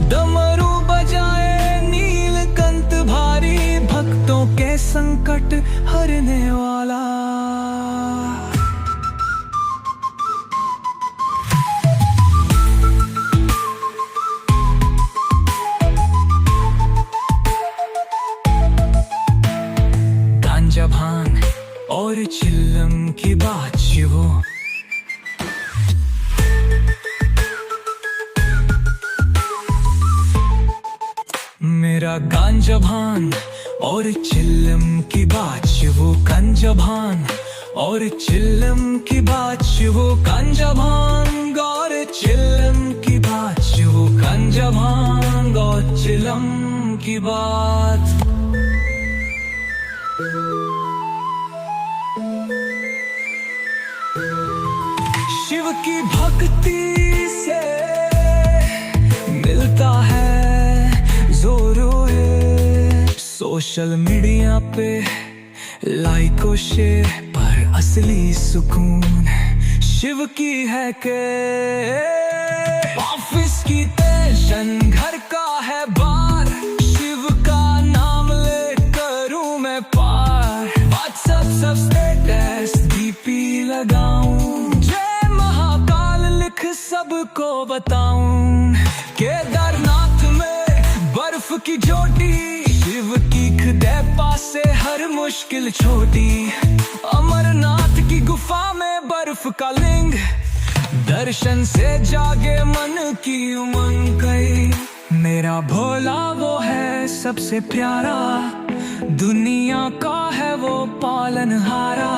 डमरू बजाए नीलकंठधारी, भक्तों के संकट हरने वाला। गांजा भांग और चिल्लम की बात शिवो, मेरा गांजा भांग और चिल्लम की बात शिवो। गांजा भांग और चिल्लम की बात शिवो। गांजा भांग और चिल्लम की बात शिवो। गांजा भांग और चिल्लम की बात। शिव की भक्ति से मिलता है जोरो है। सोशल मीडिया पे लाइक और शेयर, पर असली सुकून शिव की है के। ऑफिस की टेंशन, घर का है बार, शिव का नाम ले करूं मैं पार। व्हाट्सएप सब स्टेटस डीपी लगाऊं, जय महाकाल लिख सबको बताऊं। केदारनाथ में बर्फ की चोटी, शिव की कृपा से हर मुश्किल छोटी। अमरनाथ की गुफा में बर्फ का लिंग, दर्शन से जागे मन की उमंग गई। मेरा भोला वो है सबसे प्यारा, दुनिया का है वो पालनहारा।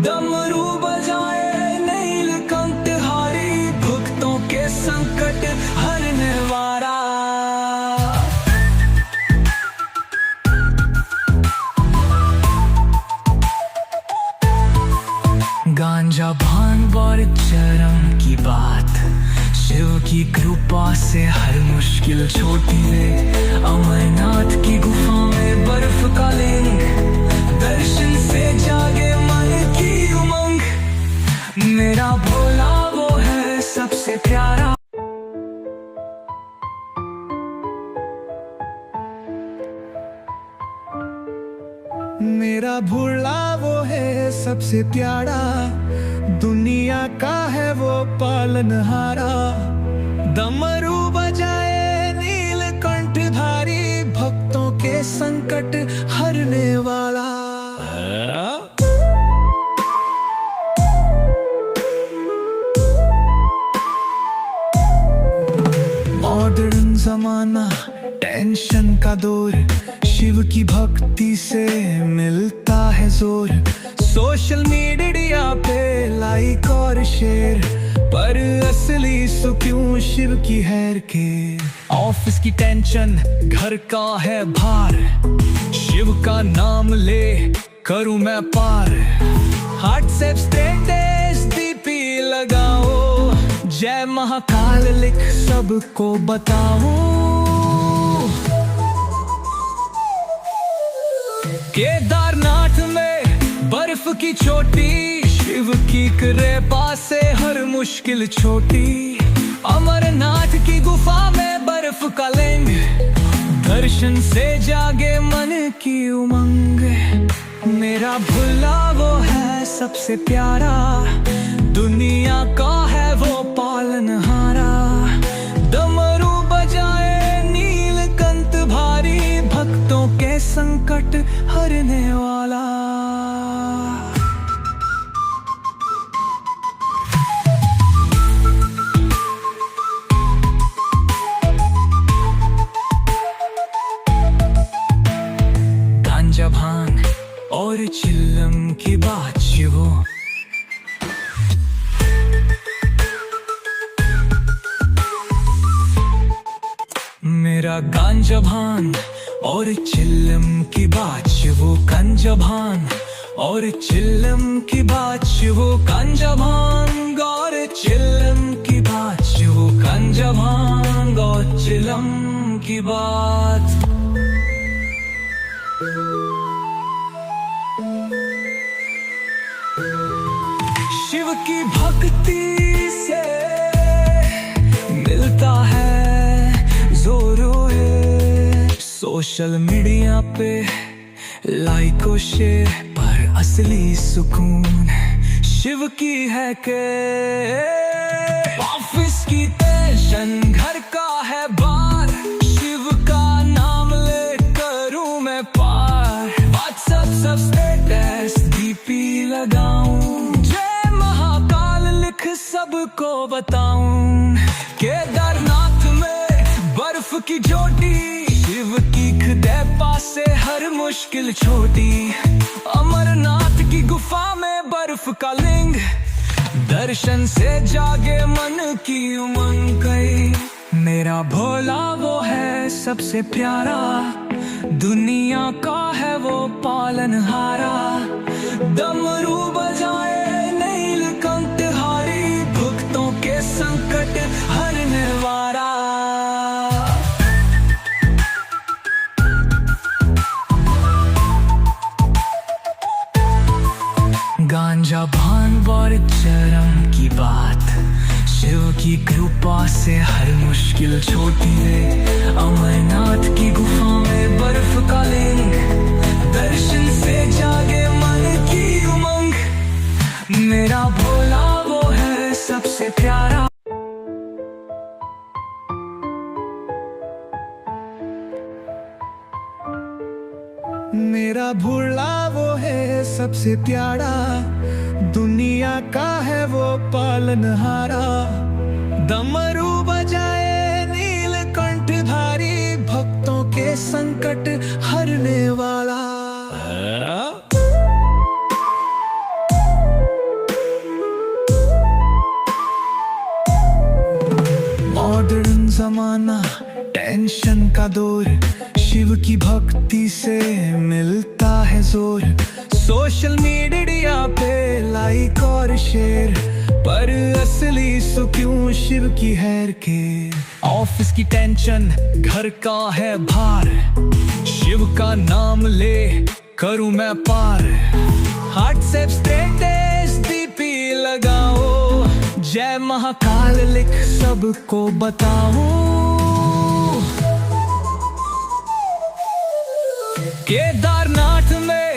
डमरू बजाए नीलकंठधारी, भक्तों के संकट हरने वाला। गांजा भांग और चरम की बात, शिव की कृपा से हर मुश्किल छोटी है। अमरनाथ की गुफा में बर्फ का लिंग, दर्शन से जागे मन की उमंग। मेरा भोला वो है सबसे प्यारा। मेरा भोला वो है सबसे प्यारा, दुनिया का है वो पालनहारा। डमरू बजाए नीलकंठ के संकट हरने वाला। मॉडर्न जमाना, टेंशन का दौर, शिव की भक्ति से मिलता है जोर। सोशल मीडिया पे लाइक और शेयर, पर असली सुकून शिव की हैर के। ऑफिस की टेंशन, घर का है भार, शिव का नाम ले करूं मैं पार। व्हाट्सएप स्टेटस डीपी लगाओ, जय महाकाल लिख सबको बताओ। केदारनाथ में बर्फ की चोटी, शिव की कृपा से हर मुश्किल छोटी। अमरनाथ की गुफा में बर्फ का लिंग, दर्शन से जागे मन की उमंग। मेरा भोला वो है सबसे प्यारा, दुनिया का है वो पालनहारा। डमरू बजाए नीलकंठ भारी, भक्तों के संकट हरने वाला। गांजा भांग और चिल्लम की बात शिवो, मेरा गांजा भांग और चिल्लम की बात शिवो। गांजा भांग और चिल्लम की बात शिवो। गांजा भांग और चिल्लम की बात शिवो। गांजा भांग और चिल्लम की बात। शिव की भक्ति से मिलता है जोरो है। सोशल मीडिया पे लाइक और शेयर, पर असली सुकून शिव की है के। ऑफिस की टेंशन, घर का है बार, शिव का नाम ले करूं मैं पार। व्हाट्सएप सब स्टेटस डीपी लगाऊं, जय महाकाल लिख सबको बताऊं। केदारनाथ में बर्फ की चोटी, शिव की कृपा से हर मुश्किल छोटी। अमरनाथ की गुफा में बर्फ का लिंग, दर्शन से जागे मन की उमंग। मेरा भोला वो है सबसे प्यारा, दुनिया का है वो पालनहारा। डमरू बजाए नीलकंठ हारी, भक्तों के संकट हरने वाला। गांजा भांग और चरम की बात, शिव की कृपा से हर मुश्किल छोटी है। अमरनाथ की गुफा में बर्फ का लिंग, दर्शन से जागे मन की उमंग। मेरा भोला वो है सबसे प्यारा। मेरा भोला वो है सबसे प्यारा, दुनिया का है वो पालनहारा। डमरू बजाए नीलकंठ धारी, भक्तों के संकट हरने वाला। मॉडर्न जमाना, टेंशन का दौर, शिव की भक्ति से मिलता है जोर। सोशल मीडिया पे लाइक और शेयर, पर असली सुकून शिव की हैर के। ऑफिस की टेंशन, घर का है भार, शिव का नाम ले करूं मैं पार। व्हाट्सएप स्टेटस डीपी लगाओ, जय महाकाल लिख सबको बताओ। केदारनाथ में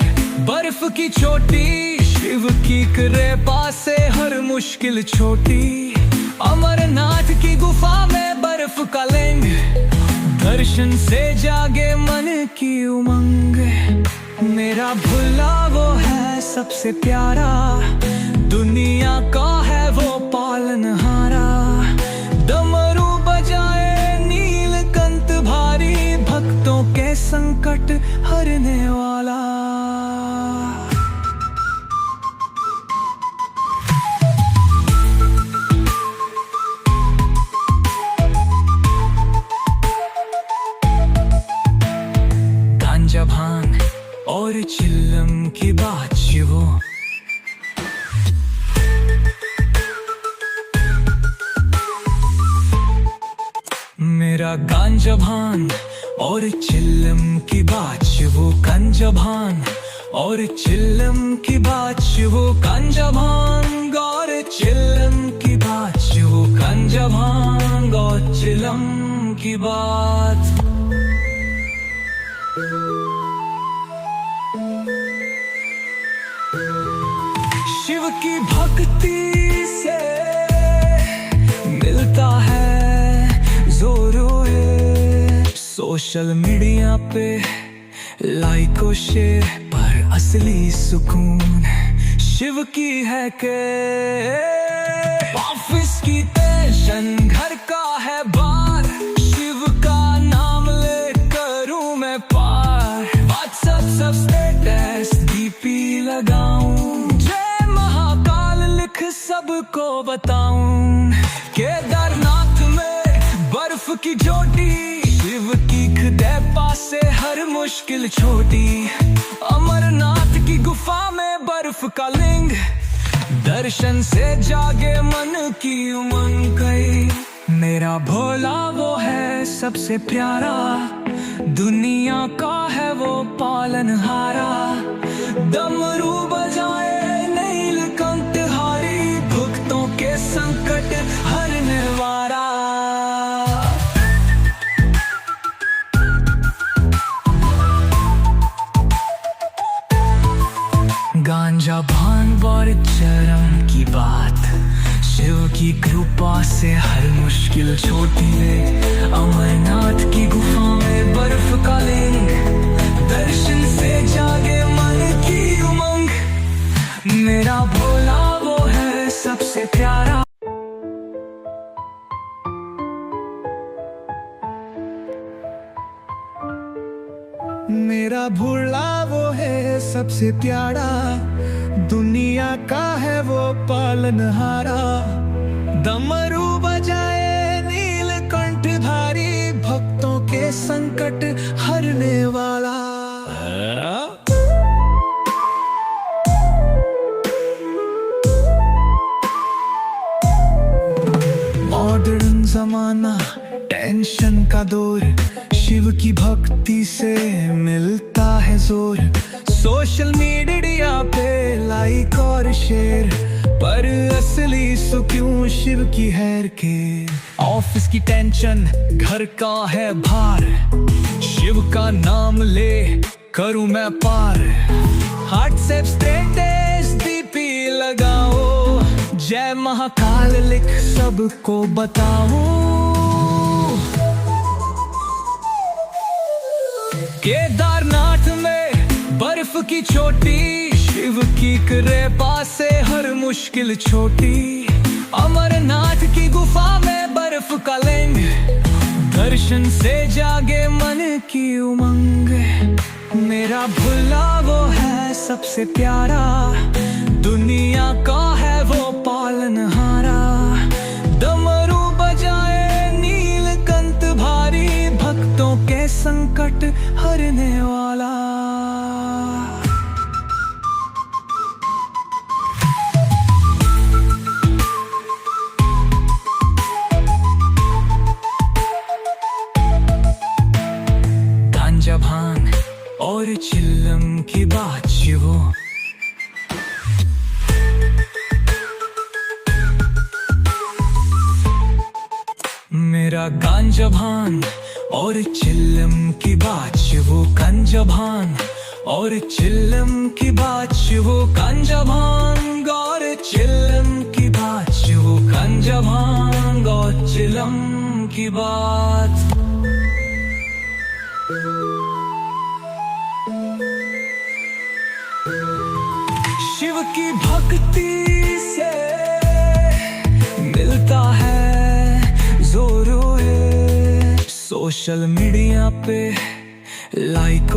बर्फ की चोटी, शिव की कृपा से हर मुश्किल छोटी। अमरनाथ की गुफा में बर्फ का लिंग, दर्शन दर्शन से जागे मन की उमंग। मेरा भुला वो है सबसे प्यारा, दुनिया का है वो पालनहारा। डमरू बजाए नीलकंठ भारी, भक्तों के संकट हरने वाला। गांजा भांग और चिल्लम की बात वो, मेरा गांजा भांग और चिल्लम की बात वो। गांजा भांग और चिल्लम की बात वो। गांजा भांग और चिल्लम की बात वो। गांजा भांग और चिल्लम की बात। शिव की भक्ति से मिलता है जोरों। सोशल मीडिया पे लाइक और शेयर पर असली सुकून शिव की है के। ऑफिस की टेंशन घर का है बार, शिव का नाम ले करूं मैं पार। व्हाट्सएप सब स्टेटस डीपी लगाऊं, जय महाकाल लिख सबको बताऊं। केदारनाथ में बर्फ की चोटी, शिव की कृपा से हर मुश्किल छोटी। अमरनाथ की गुफा में बर्फ का लिंग, दर्शन से जागे मन की उमंग गई। मेरा भोला वो है सबसे प्यारा, दुनिया का है वो पालनहारा। डमरू बजाए नीलकंठ हारी, भक्तों के संकट हरने वाला। गांजा भांग और चरम की बात, शिव की कृपा से हर मुश्किल छोटी है। अमरनाथ की गुफा में बर्फ का लिंग, दर्शन से जागे मन की उमंग। मेरा भोला वो है सबसे प्यारा। मेरा भोला वो है सबसे प्यारा, दुनिया का है वो पालनहारा। डमरू बजाए नीलकंठ भारी, भक्तों के संकट हरने वाला। मॉडर्न जमाना, टेंशन का दौर, शिव की भक्ति से मिलता है जोर। सोशल मीडिया पे लाइक और शेयर पर असली सुकून शिव की हैर के। ऑफिस की टेंशन घर का है भार, शिव का नाम ले करूं मैं पार। व्हाट्सएप स्टेटस डीपी लगाओ, जय महाकाल लिख सबको बताओ। केदारनाथ में बर्फ की चोटी, शिव की कृपा से हर मुश्किल छोटी। अमरनाथ की गुफा में बर्फ का लिंग, दर्शन से जागे मन की उमंग। मेरा भुला वो है सबसे प्यारा, दुनिया का है वो पालनहारा। डमरू बजाए नीलकंठ भारी, भक्तों के संकट हरने वाला। गांजा भांग और चिल्लम की बात वो, मेरा गांजा भांग और चिल्लम की बात वो। गांजा भांग और चिल्लम की बात वो। गांजा भांग और चिल्लम की बात वो। गांजा भांग और चिल्लम की बात। शिव की भक्ति से मिलता है जोर। सोशल मीडिया पे लाइक